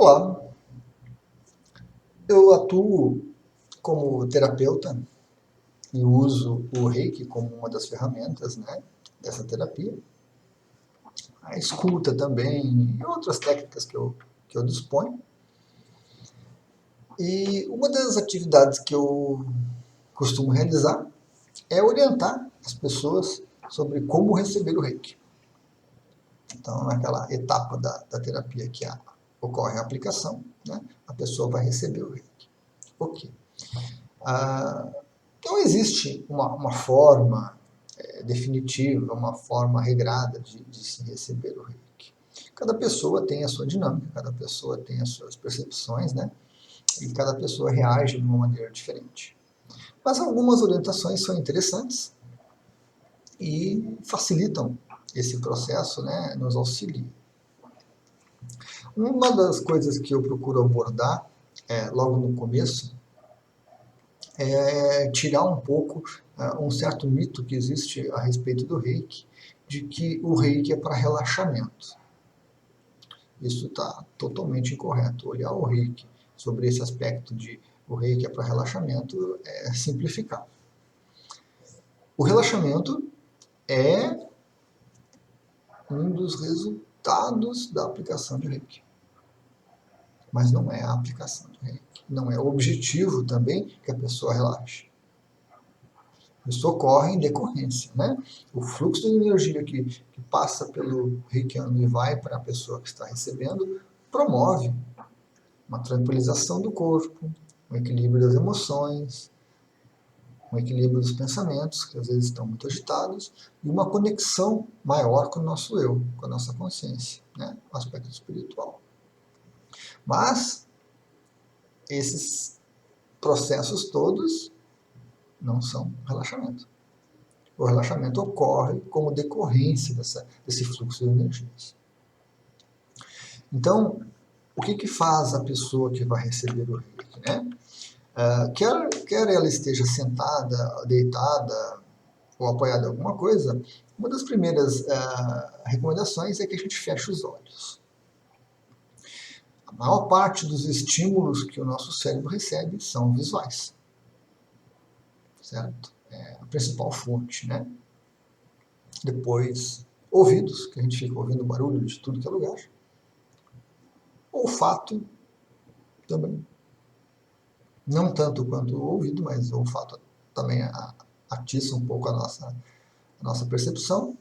Olá, eu atuo como terapeuta e uso o Reiki como uma das ferramentas, né, dessa terapia. A escuta também e outras técnicas que eu disponho. E uma das atividades que eu costumo realizar é orientar as pessoas sobre como receber o Reiki. Então, naquela etapa da terapia que ocorre a aplicação, né, a pessoa vai receber o Reiki. Ok. Ah, Não existe uma forma definitiva, uma forma regrada de se receber o reiki. Cada pessoa tem a sua dinâmica, cada pessoa tem as suas percepções, né? E cada pessoa reage de uma maneira diferente. Mas algumas orientações são interessantes e facilitam esse processo, né? Nos auxiliam. Uma das coisas que eu procuro abordar logo no começo tirar um pouco um certo mito que existe a respeito do reiki, de que o reiki é para relaxamento. Isso está totalmente incorreto. Olhar o reiki sobre esse aspecto de o reiki é para relaxamento é simplificar. O relaxamento é um dos resultados da aplicação de reiki, mas não é a aplicação de reiki. Não é o objetivo também que a pessoa relaxe. Isso ocorre em decorrência, né? O fluxo de energia que passa pelo reikiano e vai para a pessoa que está recebendo promove uma tranquilização do corpo, um equilíbrio das emoções, um equilíbrio dos pensamentos, que às vezes estão muito agitados, e uma conexão maior com o nosso eu, com a nossa consciência, né? O aspecto espiritual. Mas esses processos todos não são relaxamento. O relaxamento ocorre como decorrência desse fluxo de energias. Então, o que faz a pessoa que vai receber o reiki, né? Quer ela esteja sentada, deitada ou apoiada em alguma coisa, uma das primeiras recomendações é que a gente feche os olhos. A maior parte dos estímulos que o nosso cérebro recebe são visuais, certo? É a principal fonte, né? Depois, ouvidos, que a gente fica ouvindo barulho de tudo que é lugar. Olfato também. Não tanto quanto o ouvido, mas o olfato também atiça um pouco a nossa percepção.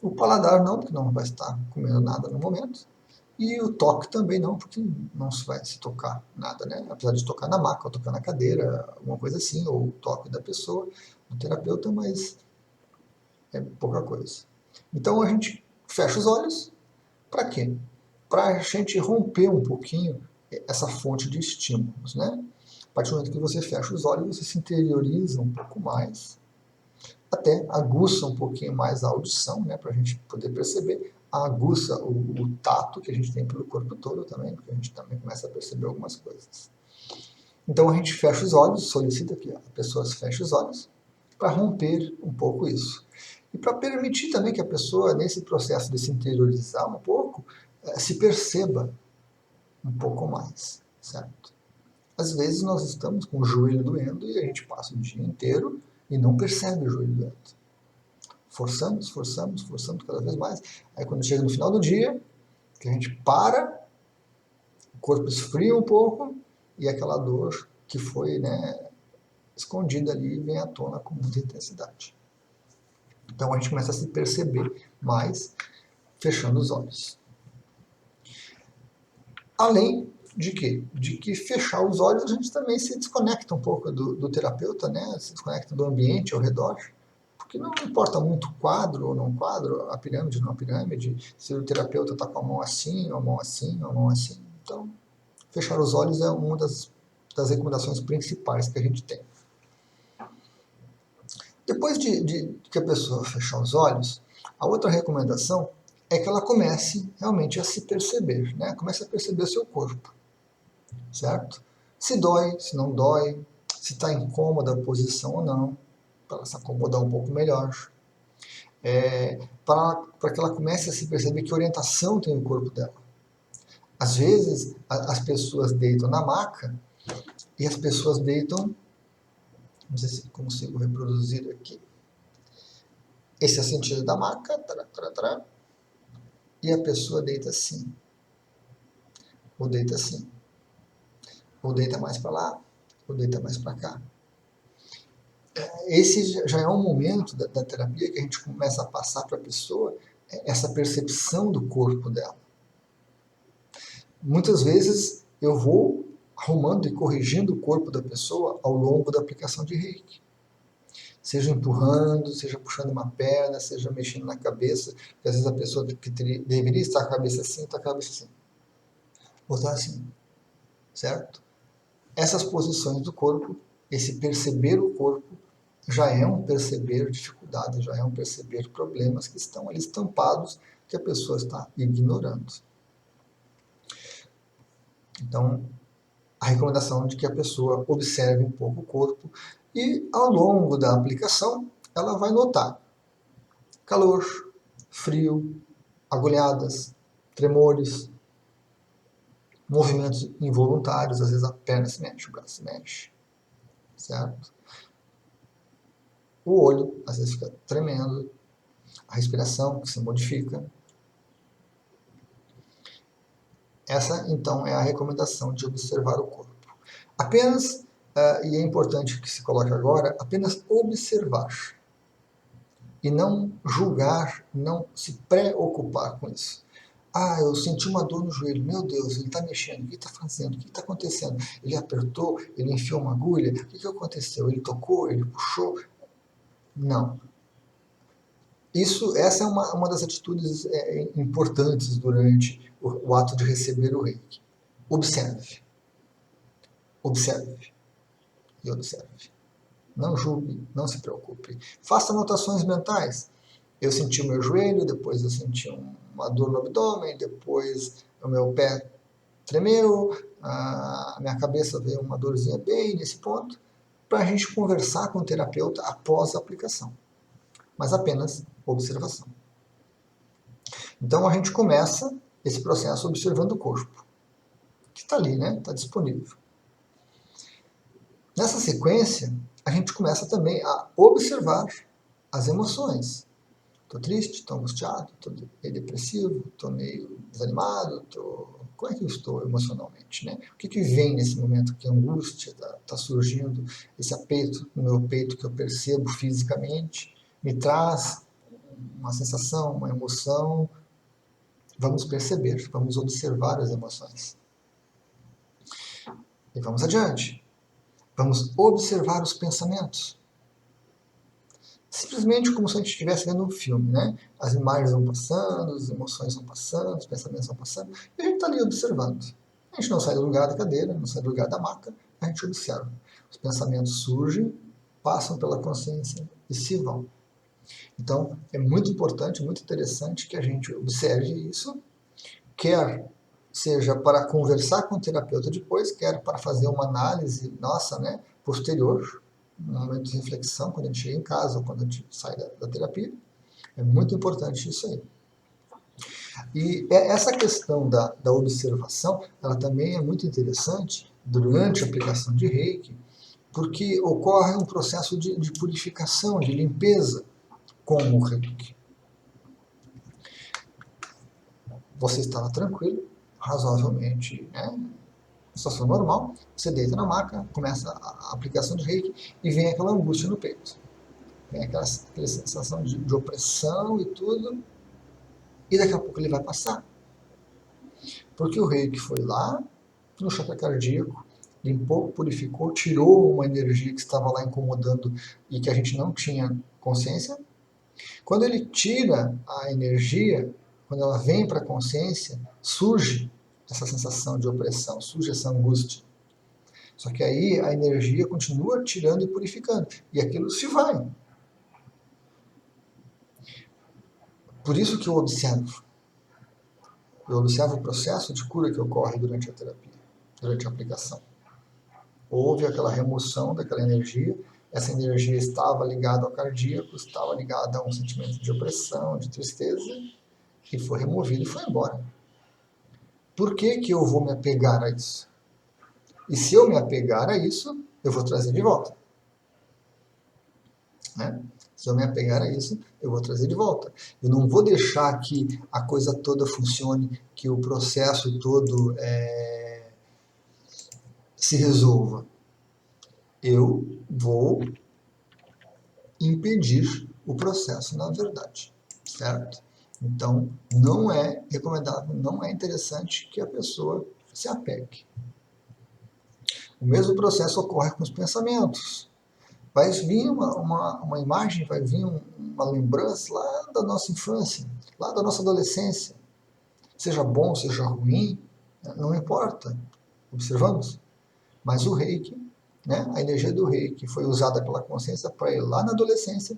O paladar não, porque não vai estar comendo nada no momento. E o toque também não, porque não se vai se tocar nada, né? Apesar de tocar na maca, ou tocar na cadeira, alguma coisa assim, ou o toque da pessoa, do terapeuta, mas é pouca coisa. Então a gente fecha os olhos, para quê? Para a gente romper um pouquinho essa fonte de estímulos, né? A partir do momento que você fecha os olhos, você se interioriza um pouco mais, até aguça um pouquinho mais a audição, né, para a gente poder perceber, aguça o tato que a gente tem pelo corpo todo também, porque a gente também começa a perceber algumas coisas. Então a gente fecha os olhos, solicita que a pessoa feche os olhos, para romper um pouco isso. E para permitir também que a pessoa, nesse processo de se interiorizar um pouco, se perceba um pouco mais, certo? Às vezes nós estamos com o joelho doendo e a gente passa o dia inteiro e não percebe o joelho doendo. Forçamos, forçamos, forçamos cada vez mais. Aí quando chega no final do dia, que a gente para, o corpo esfria um pouco e aquela dor que foi, né, escondida ali vem à tona com muita intensidade. Então a gente começa a se perceber mais fechando os olhos. Além de quê? De que fechar os olhos a gente também se desconecta um pouco do terapeuta, né? Se desconecta do ambiente ao redor, porque não importa muito quadro ou não quadro, a pirâmide ou não a pirâmide, se o terapeuta está com a mão assim, ou a mão assim, ou a mão assim. Então, fechar os olhos é uma das recomendações principais que a gente tem. Depois de que a pessoa fechar os olhos, a outra recomendação é que ela comece realmente a se perceber, né? Comece a perceber o seu corpo, certo? Se dói, se não dói, se está incômoda a posição ou não, para ela se acomodar um pouco melhor. Para que ela comece a se perceber que orientação tem o corpo dela. Às vezes, as pessoas deitam na maca e as pessoas deitam, não sei se consigo reproduzir aqui, esse é o sentido da maca, e a pessoa deita assim, ou deita assim, ou deita mais para lá, ou deita mais para cá. Esse já é um momento da terapia que a gente começa a passar para a pessoa essa percepção do corpo dela. Muitas vezes eu vou arrumando e corrigindo o corpo da pessoa ao longo da aplicação de Reiki. Seja empurrando, seja puxando uma perna, seja mexendo na cabeça, porque às vezes a pessoa que deveria estar com a cabeça assim, está com a cabeça assim. Ou está assim, certo? Essas posições do corpo, esse perceber o corpo, já é um perceber dificuldades, já é um perceber problemas que estão ali estampados que a pessoa está ignorando. Então, a recomendação de que a pessoa observe um pouco o corpo e, ao longo da aplicação, ela vai notar calor, frio, agulhadas, tremores, movimentos involuntários, às vezes a perna se mexe, o braço se mexe, certo? O olho, às vezes, fica tremendo, a respiração que se modifica. Essa, então, é a recomendação de observar o corpo. Apenas, e é importante que se coloque agora, apenas observar. E não julgar, não se preocupar com isso. Ah, eu senti uma dor no joelho. Meu Deus, ele está mexendo. O que está fazendo? O que está acontecendo? Ele apertou? Ele enfiou uma agulha? O que aconteceu? Ele tocou? Ele puxou? Não. Essa é uma das atitudes importantes durante o ato de receber o reiki. Observe. Observe. E observe. Não julgue, não se preocupe. Faça anotações mentais. Eu senti o meu joelho, depois eu senti uma dor no abdômen, depois o meu pé tremeu, a minha cabeça veio uma dorzinha bem nesse ponto, para a gente conversar com o terapeuta após a aplicação. Mas apenas observação. Então a gente começa esse processo observando o corpo, que está ali, né? Está disponível. Nessa sequência, a gente começa também a observar as emoções. Estou triste, estou angustiado, estou meio depressivo, estou meio desanimado, como é que eu estou emocionalmente, né? O que vem nesse momento? Que angústia está surgindo, esse aperto no meu peito que eu percebo fisicamente, me traz uma sensação, uma emoção. Vamos perceber, vamos observar as emoções. E vamos adiante. Vamos observar os pensamentos. Simplesmente como se a gente estivesse vendo um filme, né? As imagens vão passando, as emoções vão passando, os pensamentos vão passando, e a gente está ali observando. A gente não sai do lugar da cadeira, não sai do lugar da maca, a gente observa. Os pensamentos surgem, passam pela consciência e se vão. Então, é muito importante, muito interessante que a gente observe isso, quer seja para conversar com o terapeuta depois, quer para fazer uma análise nossa, né, posterior, um momento de reflexão, quando a gente chega em casa ou quando a gente sai da terapia. É muito importante isso aí. E essa questão da observação, ela também é muito interessante durante a aplicação de Reiki, porque ocorre um processo de purificação, de limpeza com o Reiki. Você estava tranquilo, razoavelmente, né, situação normal, você deita na maca, começa a aplicação de Reiki e vem aquela angústia no peito. Vem aquela sensação de opressão e tudo, e daqui a pouco ele vai passar. Porque o Reiki foi lá no chakra cardíaco, limpou, purificou, tirou uma energia que estava lá incomodando e que a gente não tinha consciência. Quando ele tira a energia, quando ela vem para a consciência, surge essa sensação de opressão, surge essa angústia. Só que aí a energia continua tirando e purificando. E aquilo se vai. Por isso que eu observo. Eu observo o processo de cura que ocorre durante a terapia, durante a aplicação. Houve aquela remoção daquela energia, essa energia estava ligada ao cardíaco, estava ligada a um sentimento de opressão, de tristeza, e foi removido e foi embora. Por que que eu vou me apegar a isso? E se eu me apegar a isso, eu vou trazer de volta. Né? Se eu me apegar a isso, eu vou trazer de volta. Eu não vou deixar que a coisa toda funcione, que o processo todo se resolva. Eu vou impedir o processo, na verdade, certo? Então, não é recomendável, não é interessante que a pessoa se apegue. O mesmo processo ocorre com os pensamentos. Vai vir uma imagem, vai vir uma lembrança lá da nossa infância, lá da nossa adolescência. Seja bom, seja ruim, não importa. Observamos? Mas o reiki, né, a energia do reiki foi usada pela consciência para ir lá na adolescência,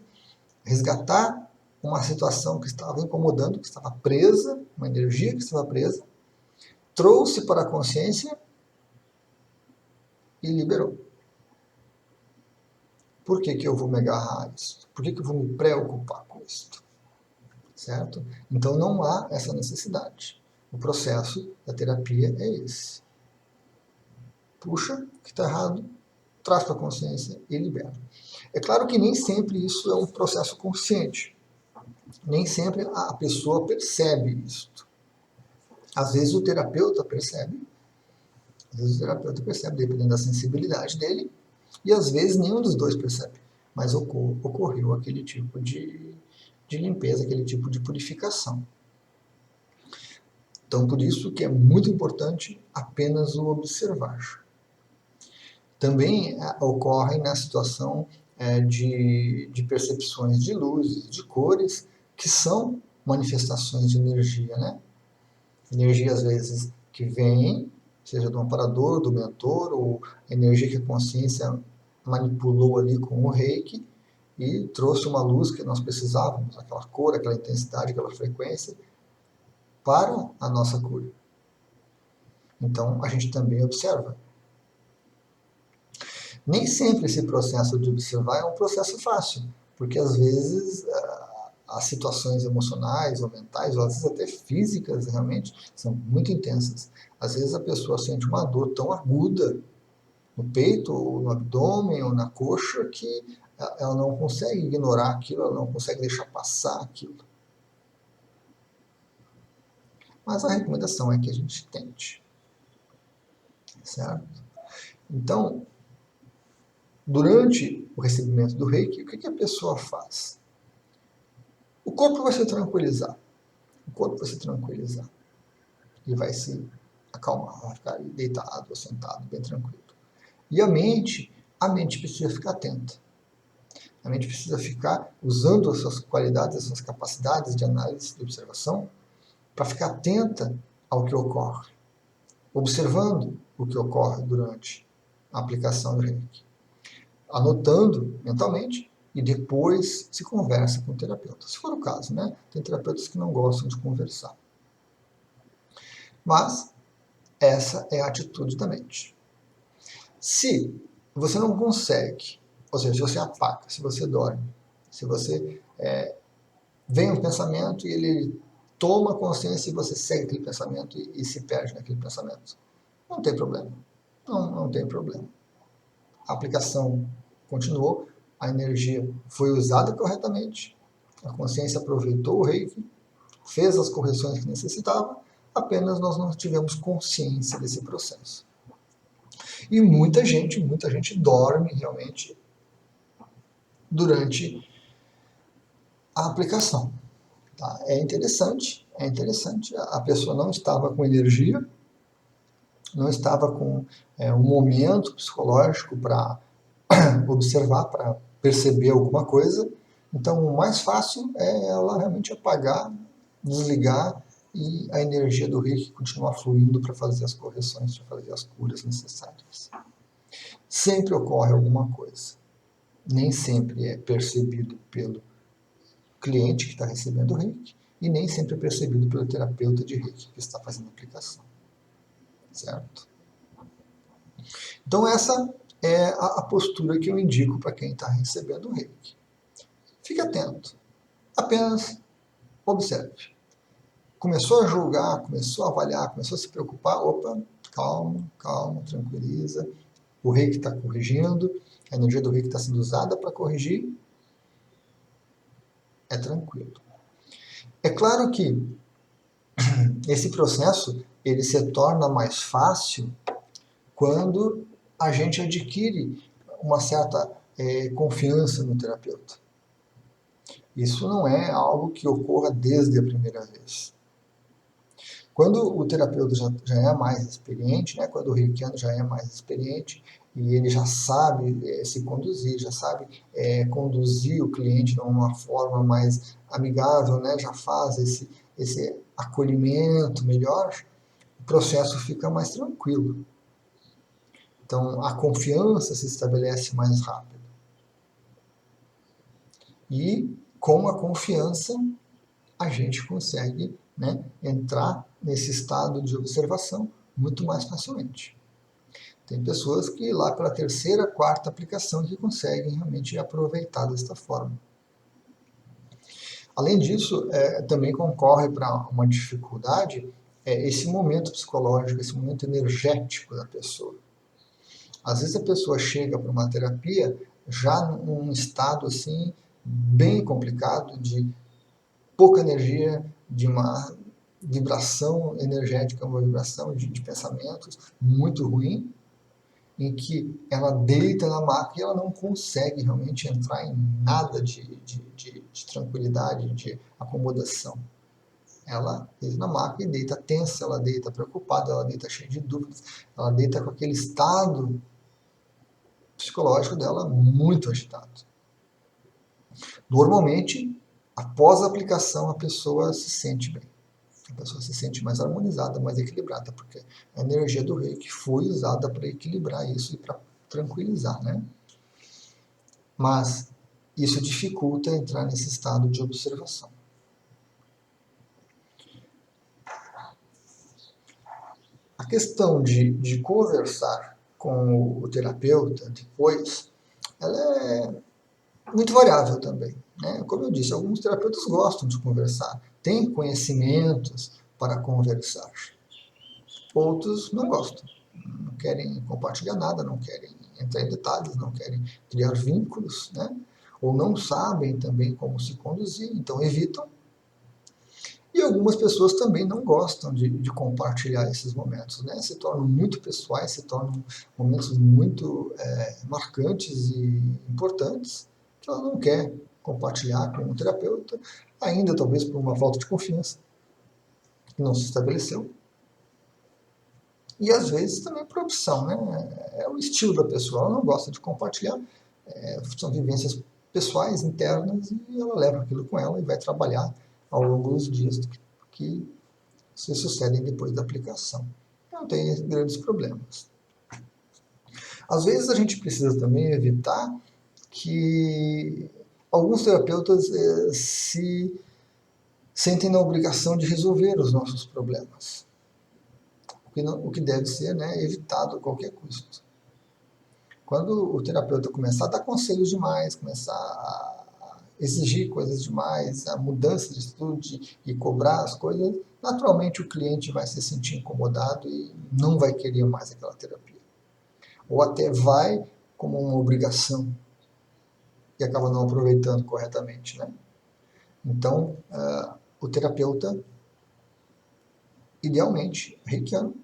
resgatar uma situação que estava incomodando, que estava presa, uma energia que estava presa, trouxe para a consciência e liberou. Por que que eu vou me agarrar a isso? Por que que eu vou me preocupar com isso? Certo? Então não há essa necessidade. O processo da terapia é esse. Puxa, o que está errado, traz para a consciência e libera. É claro que nem sempre isso é um processo consciente. Nem sempre a pessoa percebe isso. Às vezes o terapeuta percebe, dependendo da sensibilidade dele, e às vezes nenhum dos dois percebe. Mas ocorreu aquele tipo de limpeza, aquele tipo de purificação. Então, por isso que é muito importante apenas o observar. Também ocorre na situação de percepções de luzes, de cores, que são manifestações de energia, né? Energia, às vezes, que vem, seja do amparador, do mentor, ou energia que a consciência manipulou ali com o reiki e trouxe uma luz que nós precisávamos, aquela cor, aquela intensidade, aquela frequência, para a nossa cura. Então, a gente também observa. Nem sempre esse processo de observar é um processo fácil, porque às vezes as situações emocionais ou mentais, ou às vezes até físicas, realmente, são muito intensas. Às vezes a pessoa sente uma dor tão aguda no peito, ou no abdômen, ou na coxa, que ela não consegue ignorar aquilo, ela não consegue deixar passar aquilo. Mas a recomendação é que a gente tente. Certo? Então, durante o recebimento do reiki, o que a pessoa faz? O corpo vai se tranquilizar. O corpo vai se tranquilizar. E vai se acalmar, vai ficar deitado ou sentado, bem tranquilo. E a mente precisa ficar atenta. A mente precisa ficar usando as suas qualidades, as suas capacidades de análise, de observação, para ficar atenta ao que ocorre, observando o que ocorre durante a aplicação do reiki, anotando mentalmente e depois se conversa com o terapeuta, se for o caso, né? Tem terapeutas que não gostam de conversar. Mas essa é a atitude da mente. Se você não consegue, ou seja, se você apaga, se você dorme, se você vem um pensamento e ele toma consciência e você segue aquele pensamento e se perde naquele pensamento, não tem problema. Não tem problema. A aplicação continuou, a energia foi usada corretamente, a consciência aproveitou o reiki, fez as correções que necessitava, apenas nós não tivemos consciência desse processo. E muita gente dorme realmente durante a aplicação. Tá? É interessante, a pessoa não estava com energia, não estava com um momento psicológico para observar, para perceber alguma coisa. Então, o mais fácil é ela realmente apagar, desligar e a energia do reiki continuar fluindo para fazer as correções, para fazer as curas necessárias. Sempre ocorre alguma coisa. Nem sempre é percebido pelo cliente que está recebendo o reiki e nem sempre é percebido pelo terapeuta de reiki que está fazendo a aplicação. Certo? Então, essa é a postura que eu indico para quem está recebendo o reiki. Fique atento. Apenas observe. começou a julgar, começou a avaliar, começou a se preocupar, opa, calma, calma, tranquiliza. O reiki está corrigindo, a energia do reiki está sendo usada para corrigir, é tranquilo. É claro que esse processo ele se torna mais fácil quando a gente adquire uma certa confiança no terapeuta. Isso não é algo que ocorra desde a primeira vez. Quando o terapeuta já é mais experiente, né, quando o reikiano já é mais experiente e ele já sabe se conduzir, já sabe conduzir o cliente de uma forma mais amigável, né, já faz esse acolhimento melhor, o processo fica mais tranquilo. Então, a confiança se estabelece mais rápido. E, com a confiança, a gente consegue, né, entrar nesse estado de observação muito mais facilmente. Tem pessoas que lá pela terceira, quarta aplicação que conseguem realmente aproveitar desta forma. Além disso, também concorre para uma dificuldade esse momento psicológico, esse momento energético da pessoa. Às vezes a pessoa chega para uma terapia já num estado assim bem complicado, de pouca energia, de uma vibração energética, uma vibração de pensamentos muito ruim, em que ela deita na maca e ela não consegue realmente entrar em nada de tranquilidade, de acomodação. Ela deita na maca e deita tensa, ela deita preocupada, ela deita cheia de dúvidas, ela deita com aquele estado psicológico dela muito agitado. Normalmente, após a aplicação, a pessoa se sente bem. A pessoa se sente mais harmonizada, mais equilibrada, porque a energia do reiki foi usada para equilibrar isso e para tranquilizar, né? Mas isso dificulta entrar nesse estado de observação. A questão de conversar com o terapeuta depois, ela é muito variável também, né? Como eu disse, alguns terapeutas gostam de conversar, têm conhecimentos para conversar. Outros não gostam, não querem compartilhar nada, não querem entrar em detalhes, não querem criar vínculos, né? Ou não sabem também como se conduzir, então evitam. E algumas pessoas também não gostam de compartilhar esses momentos, né? Se tornam muito pessoais, se tornam momentos muito marcantes e importantes, que ela não quer compartilhar com o terapeuta, ainda talvez por uma falta de confiança que não se estabeleceu. E às vezes também por opção, né? É o estilo da pessoa, ela não gosta de compartilhar, são vivências pessoais, internas, e ela leva aquilo com ela e vai trabalhar ao longo dos dias que se sucedem depois da aplicação. Não tem grandes problemas. Às vezes a gente precisa também evitar que alguns terapeutas se sentem na obrigação de resolver os nossos problemas. O que deve ser, né, evitado a qualquer custo. Quando o terapeuta começar a dar conselhos demais, começar a exigir coisas demais, a mudança de atitude e cobrar as coisas, naturalmente o cliente vai se sentir incomodado e não vai querer mais aquela terapia. Ou até vai como uma obrigação e acaba não aproveitando corretamente, né? Então, o terapeuta, idealmente, reikiano,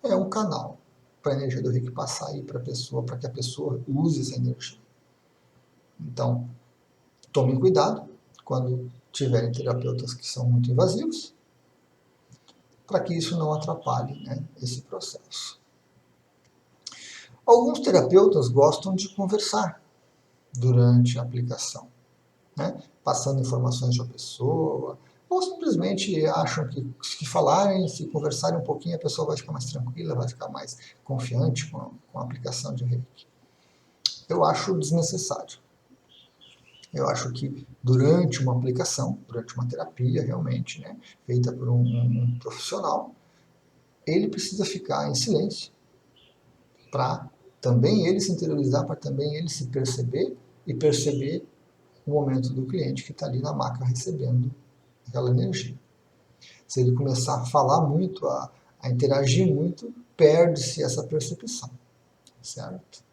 é um canal para a energia do reiki passar aí para a pessoa, para que a pessoa use essa energia. Então, tomem cuidado quando tiverem terapeutas que são muito invasivos, para que isso não atrapalhe, né, esse processo. Alguns terapeutas gostam de conversar durante a aplicação, né, passando informações para a pessoa, ou simplesmente acham que se falarem, se conversarem um pouquinho, a pessoa vai ficar mais tranquila, vai ficar mais confiante com a aplicação de reiki. Eu acho desnecessário. Eu acho que durante uma aplicação, durante uma terapia realmente, né, feita por um profissional, ele precisa ficar em silêncio para também ele se interiorizar, para também ele se perceber e perceber o momento do cliente que está ali na maca recebendo aquela energia. Se ele começar a falar muito, a interagir muito, perde-se essa percepção, certo?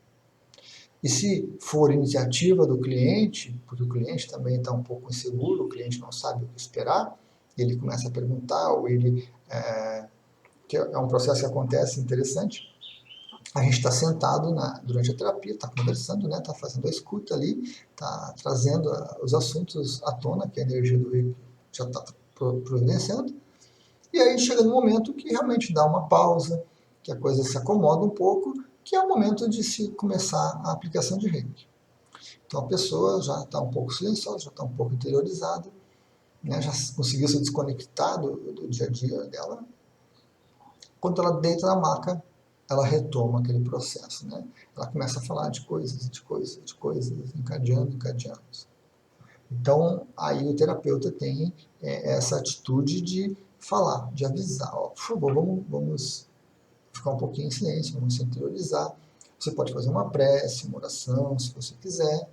E se for iniciativa do cliente, porque o cliente também está um pouco inseguro, o cliente não sabe o que esperar, ele começa a perguntar, ou ele, que é um processo que acontece interessante, a gente está sentado durante a terapia, está conversando, está fazendo a escuta ali, está trazendo os assuntos à tona, que a energia do Reiki já está providenciando, e aí chega no momento que realmente dá uma pausa, que a coisa se acomoda um pouco, que é o momento de se começar a aplicação de Reiki. Então a pessoa já está um pouco silenciosa, já está um pouco interiorizada, já conseguiu se desconectar do dia a dia dela. Quando ela deita na maca, ela retoma aquele processo. Ela começa a falar de coisas, encadeando. Então, aí o terapeuta tem essa atitude de falar, de avisar. Por favor, vamos ficar um pouquinho em silêncio, vamos se interiorizar. Você pode fazer uma prece, uma oração, se você quiser,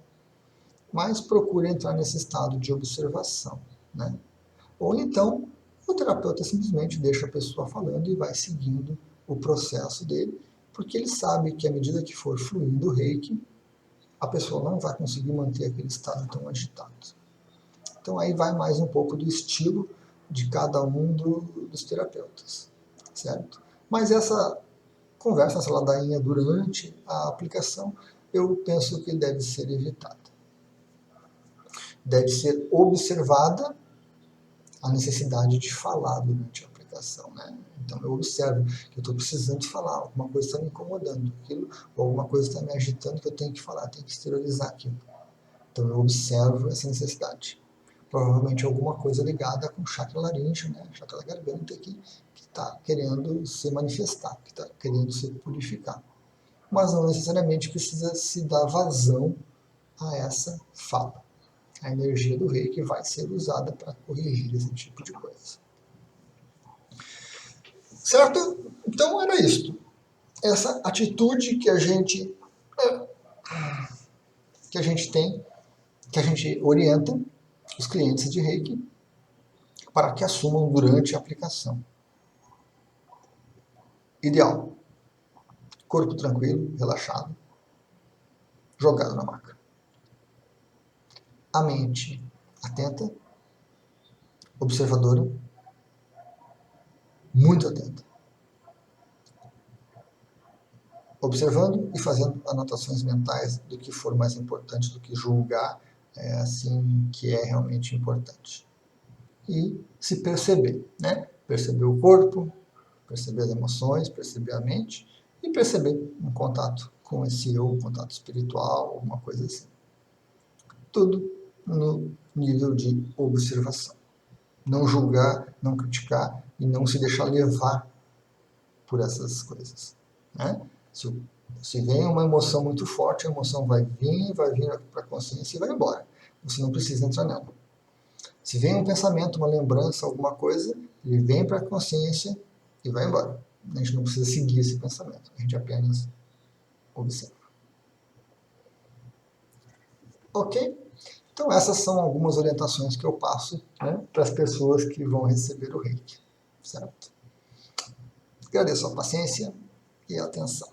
mas procure entrar nesse estado de observação. Ou então, o terapeuta simplesmente deixa a pessoa falando e vai seguindo o processo dele, porque ele sabe que à medida que for fluindo o Reiki, a pessoa não vai conseguir manter aquele estado tão agitado. Então aí vai mais um pouco do estilo de cada um dos terapeutas, certo? Mas essa conversa, essa ladainha durante a aplicação, eu penso que deve ser evitada. Deve ser observada a necessidade de falar durante a aplicação, Então eu observo que eu estou precisando falar, alguma coisa está me incomodando, ou alguma coisa está me agitando que eu tenho que falar, tenho que exteriorizar aquilo. Então eu observo essa necessidade. Provavelmente alguma coisa ligada com o chakra laríngeo, chakra da garganta, que está querendo se manifestar, que está querendo se purificar. Mas não necessariamente precisa se dar vazão a essa fala. A energia do Reiki vai ser usada para corrigir esse tipo de coisa. Certo? Então era isto. Essa atitude que a gente tem, que a gente orienta os clientes de Reiki para que assumam durante a aplicação. Ideal. Corpo tranquilo, relaxado, jogado na maca. A mente atenta, observadora, muito atenta. Observando e fazendo anotações mentais do que for mais importante, do que julgar assim que é realmente importante. E se perceber, Perceber o corpo, perceber as emoções, perceber a mente e perceber um contato com esse eu, um contato espiritual, alguma coisa assim. Tudo no nível de observação. Não julgar, não criticar e não se deixar levar por essas coisas. Se vem uma emoção muito forte, a emoção vai vir para a consciência e vai embora. Você não precisa entrar nela. Se vem um pensamento, uma lembrança, alguma coisa, ele vem para a consciência e vai embora. A gente não precisa seguir esse pensamento, a gente apenas observa. Ok? Então essas são algumas orientações que eu passo para as pessoas que vão receber o Reiki. Certo? Agradeço a paciência e a atenção.